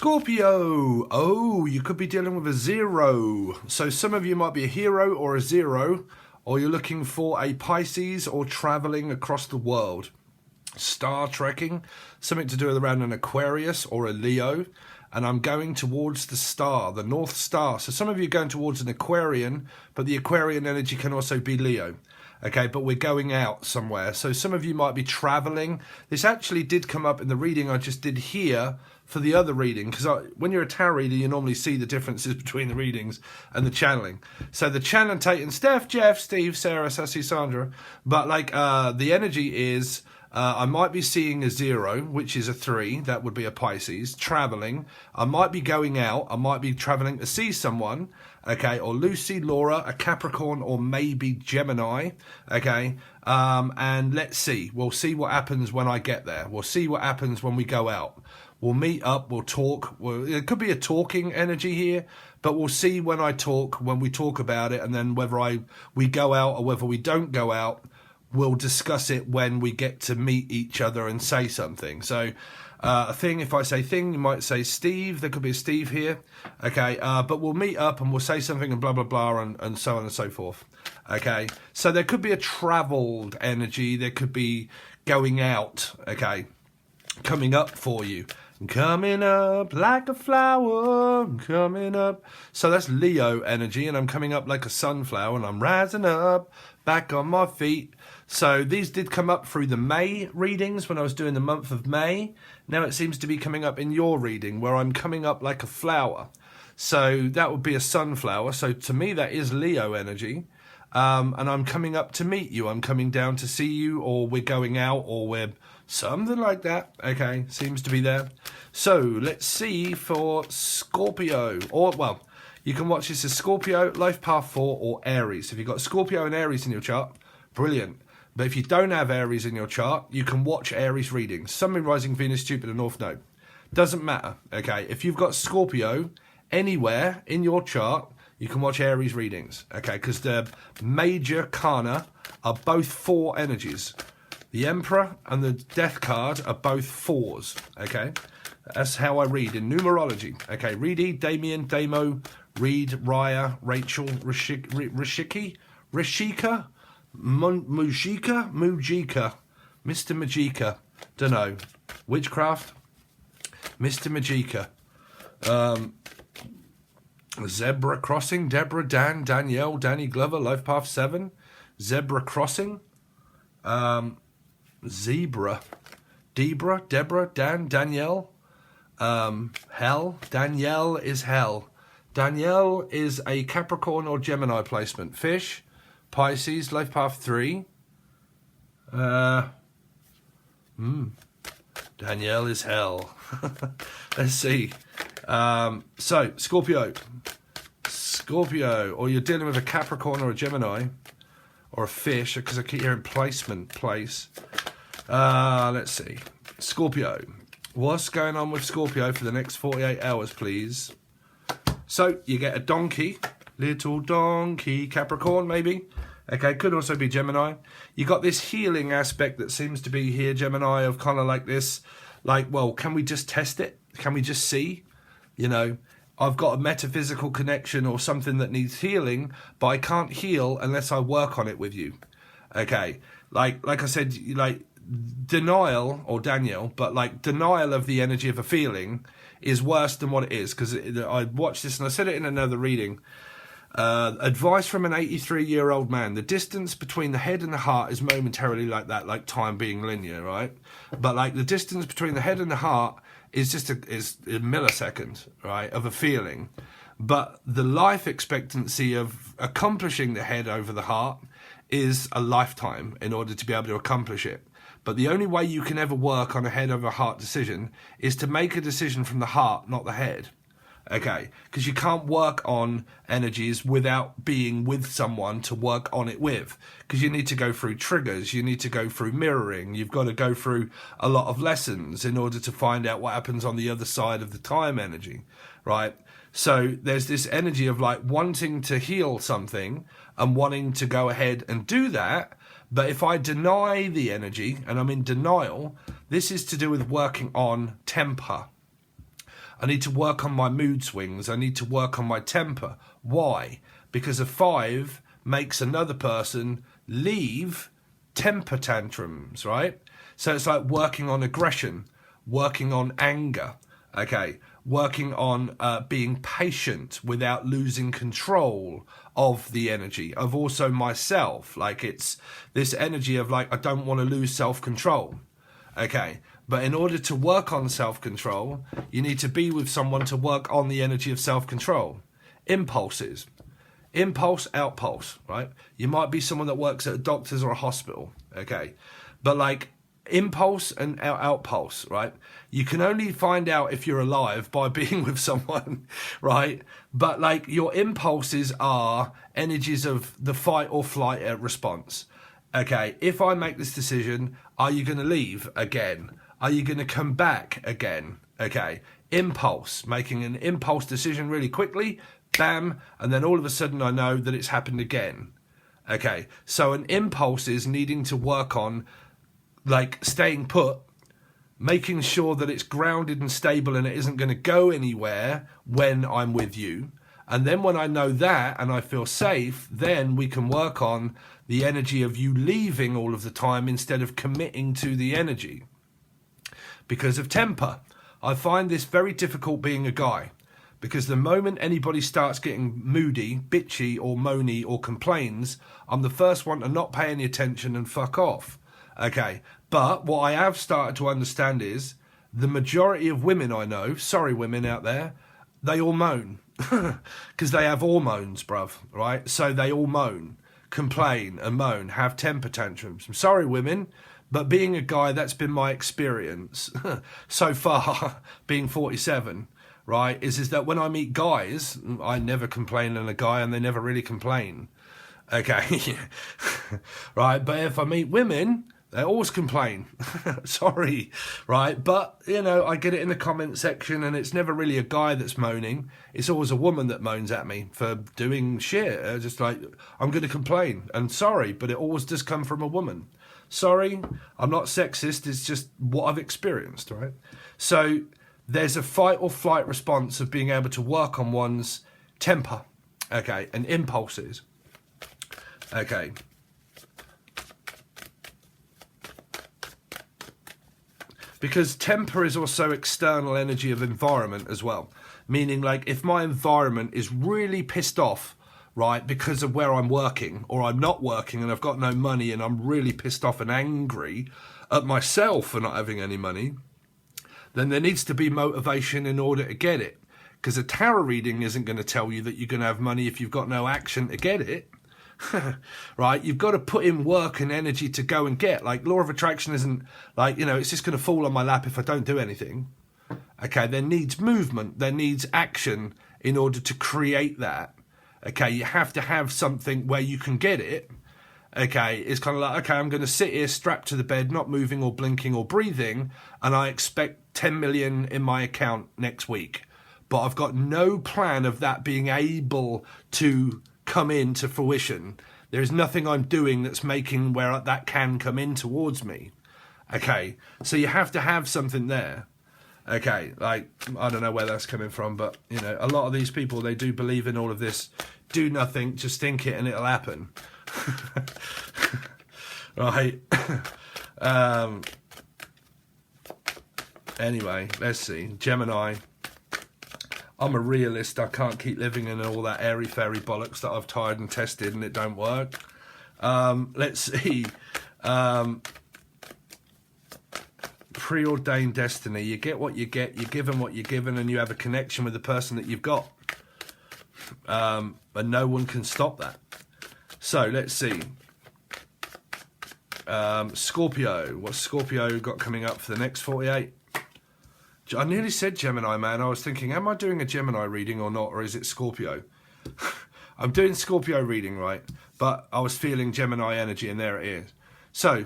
Scorpio. Oh, you could be dealing with a zero. So some of you might be a hero or a zero, or you're looking for a Pisces or traveling across the world. Star trekking, something to do with around an Aquarius or a Leo. And I'm going towards the star, the North Star. So some of you are going towards an Aquarian, but the Aquarian energy can also be Leo. Okay, but we're going out somewhere. So some of you might be traveling. This actually did come up in the reading I just did here for the other reading, because when you're a tarot reader, you normally see the differences between the readings and the channeling. So the channeling, Steph, Jeff, Steve, Sarah, Sassy, Sandra, but like the energy is, I might be seeing a zero, which is a 3. That would be a Pisces. Traveling. I might be going out. I might be traveling to see someone. Okay. Or Lucy, Laura, a Capricorn, or maybe Gemini. Okay. And let's see. We'll see what happens when I get there. We'll see what happens when we go out. We'll meet up. We'll talk. It could be a talking energy here, but we'll see when I talk, when we talk about it, and then whether we go out or whether we don't go out. We'll discuss it when we get to meet each other and say something. So a thing, if I say thing, you might say Steve. There could be a Steve here. Okay, but we'll meet up and we'll say something and blah, blah, blah, and so on and so forth. Okay, so there could be a travelled energy. There could be going out, okay, coming up for you. Coming up like a flower, coming up. So that's Leo energy, and I'm coming up like a sunflower, and I'm rising up, back on my feet. So these did come up through the May readings when I was doing the month of May. Now it seems to be coming up in your reading, where I'm coming up like a flower. So that would be a sunflower. So to me, that is Leo energy. And I'm coming up to meet you. I'm coming down to see you, or we're going out, or we're something like that. Okay, seems to be there. So let's see for Scorpio. Or, well, you can watch this as Scorpio, Life Path 4, or Aries. If you've got Scorpio and Aries in your chart, brilliant. But if you don't have Aries in your chart, you can watch Aries readings. Sun, Moon, Rising, Venus, Jupiter, North Node. Doesn't matter, okay? If you've got Scorpio anywhere in your chart, you can watch Aries readings, okay? Because the major Kana are both 4 energies. The Emperor and the Death card are both 4s, okay? That's how I read in numerology. Okay, Reedy, Damien, Damo, Reed, Raya, Rachel, Rashika, Mujika, Mr. Majika, dunno, Witchcraft, Mr. Majika, Zebra Crossing, Deborah, Dan, Danielle, Danny Glover, Life Path 7, Zebra Crossing, Zebra, Debra, Deborah, Dan, Danielle, Hell, Danielle is Hell. Danielle is a Capricorn or Gemini placement. Fish, Pisces, Life Path 3. Danielle is Hell. Let's see. So, Scorpio, or you're dealing with a Capricorn or a Gemini, or a fish, because I keep hearing placement, place. Let's see. Scorpio. What's going on with Scorpio for the next 48 hours, please? So, you get a donkey, little donkey, Capricorn, maybe. Okay, could also be Gemini. You got this healing aspect that seems to be here, Gemini, of kind of like this, like, well, can we just test it? Can we just see? You know, I've got a metaphysical connection or something that needs healing, but I can't heal unless I work on it with you. Okay, like I said, like denial, or Daniel, but like denial of the energy of a feeling is worse than what it is, because I watched this and I said it in another reading. Advice from an 83-year-old man. The distance between the head and the heart is momentarily like that, like time being linear, right? But like the distance between the head and the heart is just a millisecond, right, of a feeling. But the life expectancy of accomplishing the head over the heart is a lifetime in order to be able to accomplish it. But the only way you can ever work on a head over heart decision is to make a decision from the heart, not the head. Okay, because you can't work on energies without being with someone to work on it with. Because you need to go through triggers, you need to go through mirroring, you've got to go through a lot of lessons in order to find out what happens on the other side of the time energy, right? So there's this energy of like wanting to heal something and wanting to go ahead and do that. But if I deny the energy and I'm in denial, this is to do with working on temper. I need to work on my mood swings. I need to work on my temper. Why? Because a 5 makes another person leave temper tantrums, right? So it's like working on aggression, working on anger, okay, working on being patient without losing control of the energy, of also myself. Like, it's this energy of like, I don't want to lose self-control, okay? But in order to work on self-control, you need to be with someone to work on the energy of self-control. Impulses. Impulse, outpulse, right? You might be someone that works at a doctor's or a hospital, okay? But like, impulse and outpulse, right? You can only find out if you're alive by being with someone, right? But like, your impulses are energies of the fight or flight response. Okay, if I make this decision, are you going to leave again? Are you going to come back again? Okay, impulse, making an impulse decision really quickly, bam, and then all of a sudden I know that it's happened again. Okay, so an impulse is needing to work on like staying put, making sure that it's grounded and stable and it isn't going to go anywhere when I'm with you. And then when I know that and I feel safe, then we can work on the energy of you leaving all of the time instead of committing to the energy. Because of temper, I find this very difficult being a guy. Because the moment anybody starts getting moody, bitchy or moany or complains, I'm the first one to not pay any attention and fuck off. Okay, but what I have started to understand is the majority of women I know, sorry women out there, they all moan. Because they have hormones, bruv, right? So they all moan, complain and moan, have temper tantrums. I'm sorry women, but being a guy, that's been my experience so far, being 47, right, is that when I meet guys, I never complain on a guy and they never really complain. Okay, right, but if I meet women, they always complain. Sorry, right? But, you know, I get it in the comment section and it's never really a guy that's moaning. It's always a woman that moans at me for doing shit. Just like, I'm going to complain. And sorry, but it always does come from a woman. Sorry, I'm not sexist. It's just what I've experienced, right? So there's a fight or flight response of being able to work on one's temper, okay, and impulses, okay. Because temper is also external energy of environment as well. Meaning, like, if my environment is really pissed off, right, because of where I'm working, or I'm not working and I've got no money and I'm really pissed off and angry at myself for not having any money, then there needs to be motivation in order to get it. Because a tarot reading isn't going to tell you that you're going to have money if you've got no action to get it. Right, you've got to put in work and energy to go and get. Like, law of attraction isn't like, you know, it's just going to fall on my lap if I don't do anything. Okay, there needs movement, there needs action in order to create that. Okay, you have to have something where you can get it. Okay, it's kind of like, okay, I'm going to sit here strapped to the bed, not moving or blinking or breathing, and I expect 10 million in my account next week. But I've got no plan of that being able to come into fruition. There's nothing I'm doing that's making where that can come in towards me. Okay, so you have to have something there. Okay, like, I don't know where that's coming from, but, you know, a lot of these people, they do believe in all of this. Do nothing, just think it and it'll happen. Right. Anyway, let's see. Gemini. I'm a realist. I can't keep living in all that airy-fairy bollocks that I've tried and tested and it don't work. Let's see. Preordained destiny. You get what you get. You're given what you're given, and you have a connection with the person that you've got. And no one can stop that. So let's see. Scorpio. What's Scorpio got coming up for the next 48? I nearly said Gemini, man. I was thinking, am I doing a Gemini reading or not? Or is it Scorpio? I'm doing Scorpio reading, right? But I was feeling Gemini energy, and there it is. So,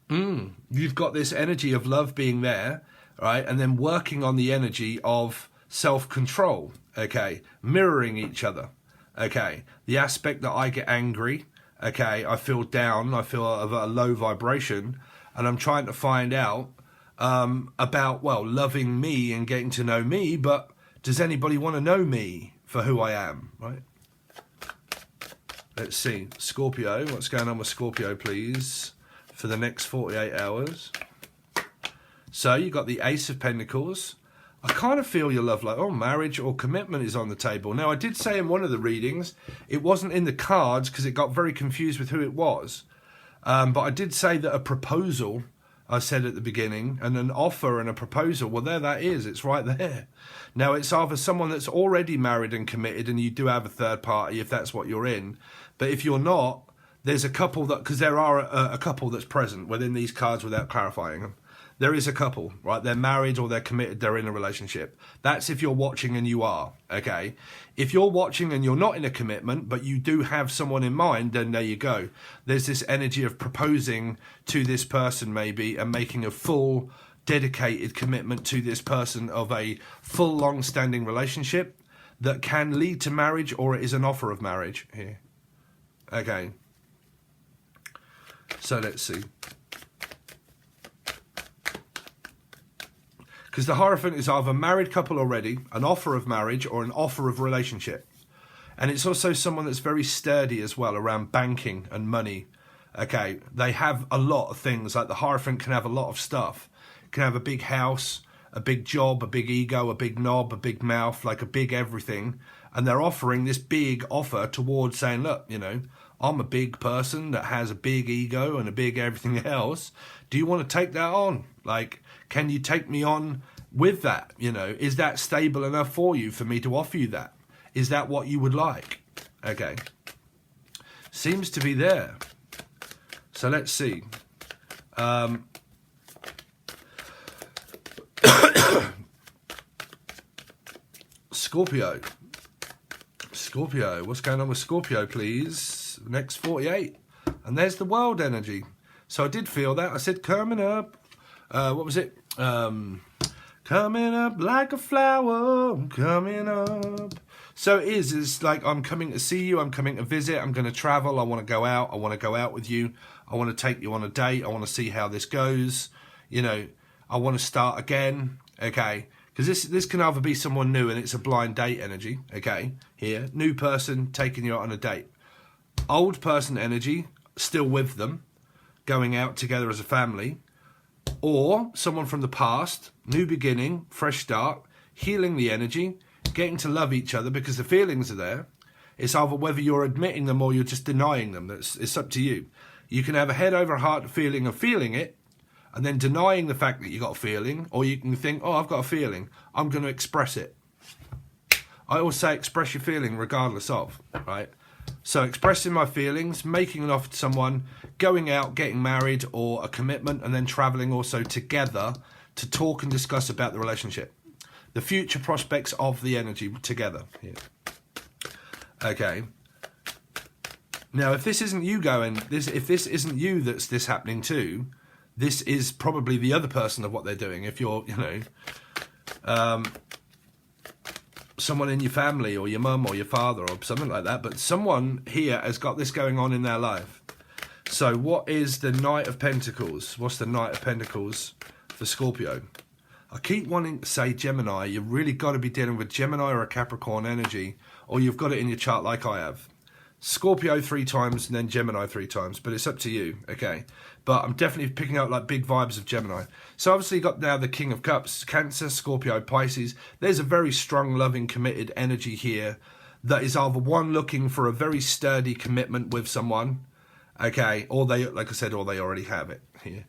you've got this energy of love being there, right? And then working on the energy of self-control, okay? Mirroring each other, okay? The aspect that I get angry, okay? I feel down, I feel of a low vibration, and I'm trying to find out about, well, loving me and getting to know me, but does anybody want to know me for who I am, right? Let's see. Scorpio, what's going on with Scorpio, please, for the next 48 hours? So you got the Ace of Pentacles. I kind of feel your love life. Oh, marriage or commitment is on the table. Now, I did say in one of the readings, it wasn't in the cards because it got very confused with who it was. But I did say that a proposal, I said at the beginning, and an offer and a proposal, well, there that is. It's right there. Now, it's either someone that's already married and committed and you do have a third party if that's what you're in. But if you're not, there's a couple that, because there are a couple that's present within these cards without clarifying them. There is a couple, right? They're married or they're committed, they're in a relationship. That's if you're watching and you are, okay? If you're watching and you're not in a commitment, but you do have someone in mind, then there you go. There's this energy of proposing to this person maybe and making a full, dedicated commitment to this person of a full, long-standing relationship that can lead to marriage, or it is an offer of marriage here. Okay. So let's see. Because the Hierophant is either a married couple already, an offer of marriage, or an offer of relationship. And it's also someone that's very sturdy as well around banking and money. Okay, they have a lot of things. Like the Hierophant can have a lot of stuff. Can have a big house, a big job, a big ego, a big knob, a big mouth, like a big everything. And they're offering this big offer towards saying, look, you know, I'm a big person that has a big ego and a big everything else. Do you want to take that on? Like, can you take me on with that? You know, is that stable enough for you for me to offer you that? Is that what you would like? Okay. Seems to be there. So let's see. Scorpio. Scorpio. What's going on with Scorpio, please? Next 48. And there's the world energy. So I did feel that. I said coming up. What was it? Coming up like a flower. I'm coming up. So it's like I'm coming to see you. I'm coming to visit. I'm going to travel. I want to go out. I want to go out with you. I want to take you on a date. I want to see how this goes. You know, I want to start again. Okay. Because this can either be someone new and it's a blind date energy. Okay. Here. New person taking you out on a date. Old person energy. Still with them. Going out together as a family. Or someone from the past, new beginning, fresh start, healing the energy, getting to love each other because the feelings are there. It's either whether you're admitting them or you're just denying them. It's up to you. You can have a head over heart feeling of feeling it and then denying the fact that you got a feeling, or you can think, oh, I've got a feeling. I'm going to express it. I always say express your feeling regardless of, right? So expressing my feelings, making an offer to someone, going out, getting married or a commitment, and then travelling also together to talk and discuss about the relationship. The future prospects of the energy together. Yeah. Okay. Now, if this isn't you if this isn't you that's this happening to, this is probably the other person of what they're doing. If you're, you know, someone in your family or your mum or your father or something like that, but someone here has got this going on in their life. So what is the Knight of Pentacles? What's the Knight of Pentacles for Scorpio? I keep wanting to say Gemini. You've really got to be dealing with Gemini or a Capricorn energy, or you've got it in your chart like I have. Scorpio 3 times and then Gemini 3 times, but it's up to you, okay? But I'm definitely picking out like big vibes of Gemini. So obviously you got now the King of Cups, Cancer, Scorpio, Pisces. There's a very strong, loving, committed energy here that is either one looking for a very sturdy commitment with someone, okay, or they, like I said, or they already have it here.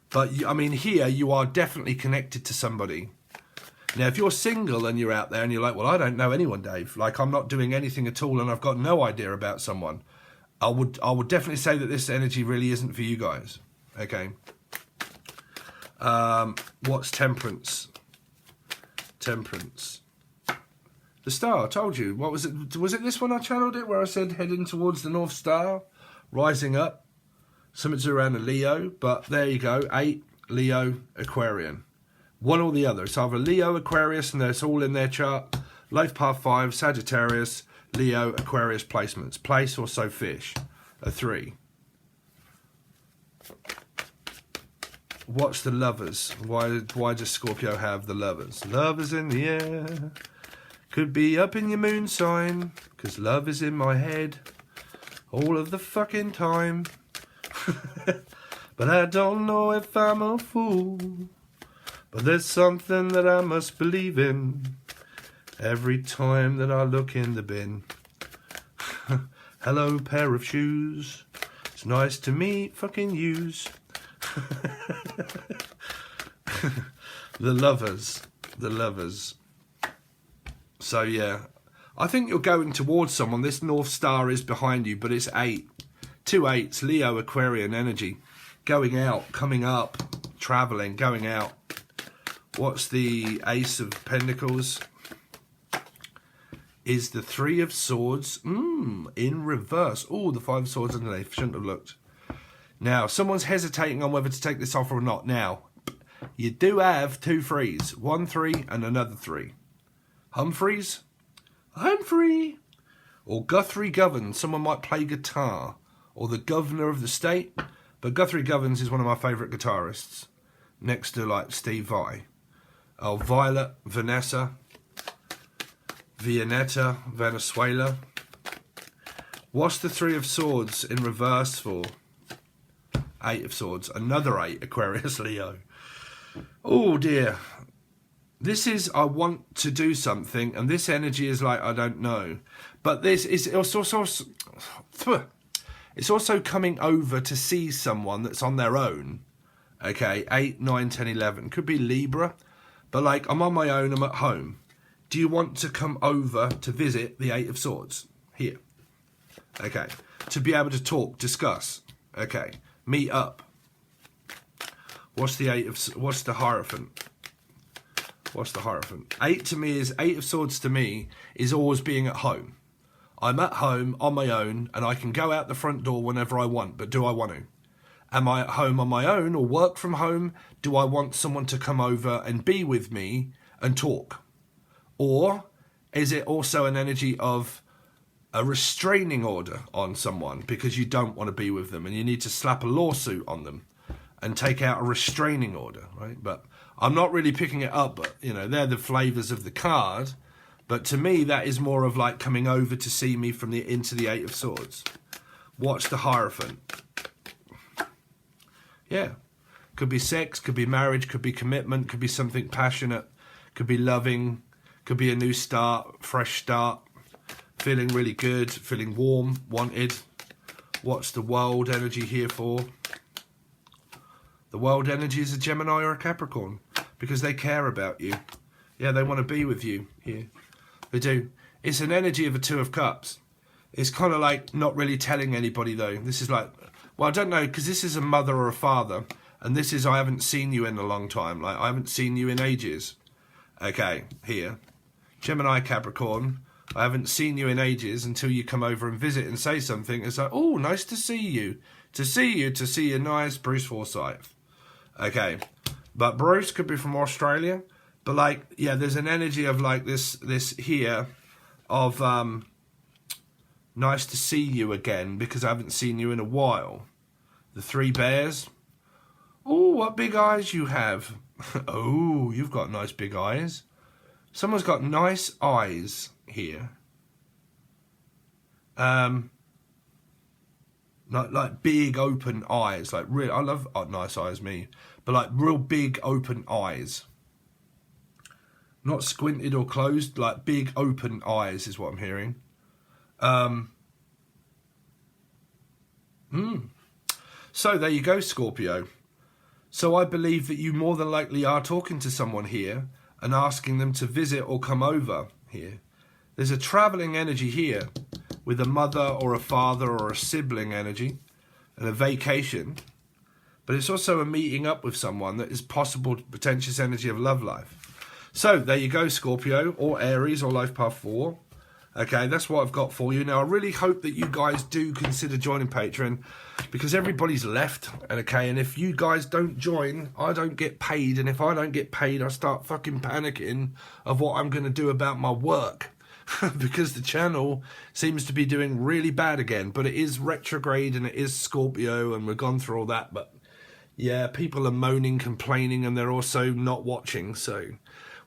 But I mean, here you are definitely connected to somebody. Now, if you're single and you're out there and you're like, well, I don't know anyone, Dave. Like, I'm not doing anything at all and I've got no idea about someone. I would definitely say that this energy really isn't for you guys. Okay. What's Temperance? Temperance. The Star, I told you. What was it? Was it this one I channeled it where I said heading towards the North Star? Rising up. Something around a Leo. But there you go. 8, Leo, Aquarian. One or the other. It's either Leo, Aquarius, and it's all in their chart. Life Path 5, Sagittarius, Leo, Aquarius placements. Place or so fish. A 3. What's the Lovers? Why does Scorpio have the Lovers? Love is in the air. Could be up in your moon sign, 'cause love is in my head all of the fucking time. But I don't know if I'm a fool. But there's something that I must believe in every time that I look in the bin. Hello, pair of shoes. It's nice to meet fucking yous. The Lovers. The Lovers. So, yeah. I think you're going towards someone. This North Star is behind you, but it's 8. 2 8s, Leo, Aquarian energy. Going out, coming up, travelling, going out. What's the Ace of Pentacles? Is the 3 of Swords in reverse. Oh, the 5 of Swords underneath. Shouldn't have looked. Now, someone's hesitating on whether to take this offer or not. Now, you do have 2 3s. 1 3 and another 3. Humphreys? Humphrey! Or Guthrie Govern. Someone might play guitar. Or the Governor of the State. But Guthrie Govens is one of my favourite guitarists. Next to, like, Steve Vai. Oh, Violet, Vanessa, Vianetta, Venezuela. What's the 3 of Swords in reverse for? 8 of Swords. Another 8, Aquarius, Leo. Oh, dear. This is, I want to do something, and this energy is like, I don't know. But this is it's also coming over to see someone that's on their own. Okay, 8, 9, 10, 11. Could be Libra. But like, I'm on my own, I'm at home. Do you want to come over to visit the 8 of Swords? Here. Okay. To be able to talk, discuss. Okay. Meet up. What's the Hierophant? What's the Hierophant? 8 to me is, 8 of Swords to me is always being at home. I'm at home on my own and I can go out the front door whenever I want, but do I want to? Am I at home on my own or work from home? Do I want someone to come over and be with me and talk? Or is it also an energy of a restraining order on someone because you don't want to be with them and you need to slap a lawsuit on them and take out a restraining order, right? But I'm not really picking it up, but, you know, they're the flavours of the card. But to me, that is more of like coming over to see me from into the 8 of Swords. What's the Hierophant? Yeah. Could be sex, could be marriage, could be commitment, could be something passionate, could be loving, could be a new start, fresh start, feeling really good, feeling warm, wanted. What's the World energy here for? The World energy is a Gemini or a Capricorn because they care about you. Yeah, they want to be with you here. They do. It's an energy of a 2 of Cups. It's kind of like not really telling anybody, though. This is like, well, I don't know, because this is a mother or a father, and this is I haven't seen you in a long time. Like, I haven't seen you in ages. Okay, here. Gemini, Capricorn. I haven't seen you in ages until you come over and visit and say something. It's like, oh, nice to see you. To see you nice, Bruce Forsyth. Okay. But Bruce could be from Australia. But like, yeah, there's an energy of like this here of nice to see you again because I haven't seen you in a while. The 3 bears. Oh, what big eyes you have. Oh, you've got nice big eyes. Someone's got nice eyes here. Like big open eyes. Like real, I love nice eyes, me. But like real big open eyes. Not squinted or closed, like big open eyes is what I'm hearing. So there you go, Scorpio. So I believe that you more than likely are talking to someone here and asking them to visit or come over here. There's a travelling energy here with a mother or a father or a sibling energy and a vacation. But it's also a meeting up with someone that is possible potentious energy of love life. So, there you go, Scorpio, or Aries, or Life Path 4. Okay, that's what I've got for you. Now, I really hope that you guys do consider joining Patreon, because everybody's left, okay, and if you guys don't join, I don't get paid, and if I don't get paid, I start fucking panicking of what I'm going to do about my work, because the channel seems to be doing really bad again, but it is retrograde, and it is Scorpio, and we've gone through all that, but Yeah, people are moaning, complaining, and they're also not watching. So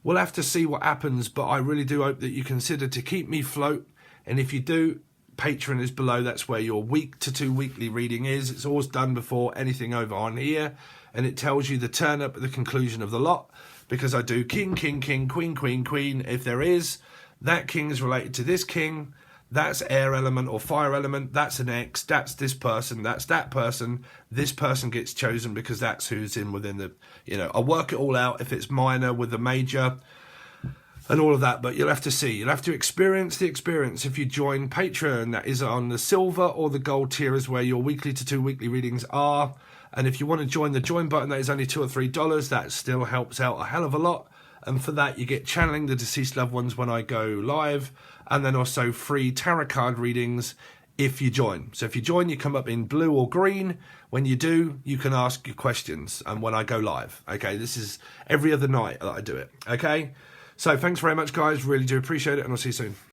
we'll have to see what happens. But I really do hope that you consider to keep me afloat. And if you do, Patreon is below. That's where your week to 2 weekly reading is. It's always done before anything over on here. And it tells you the turn up at the conclusion of the lot. Because I do king, king, king, queen, queen, queen. If there is, that king is related to this king. That's air element or fire element. That's an X. That's this person. That's that person. This person gets chosen because that's who's in within the, I work it all out if it's minor with the major and all of that. But you'll have to see. You'll have to experience the experience if you join Patreon. That is on the silver or the gold tier is where your weekly to 2 weekly readings are. And if you want to join the join button, that is only $2 or $3. That still helps out a hell of a lot. And for that, you get channeling the deceased loved ones when I go live. And then also free tarot card readings if you join. So if you join, you come up in blue or green. When you do, you can ask your questions. And when I go live, okay, this is every other night that I do it. Okay, so thanks very much, guys. Really do appreciate it. And I'll see you soon.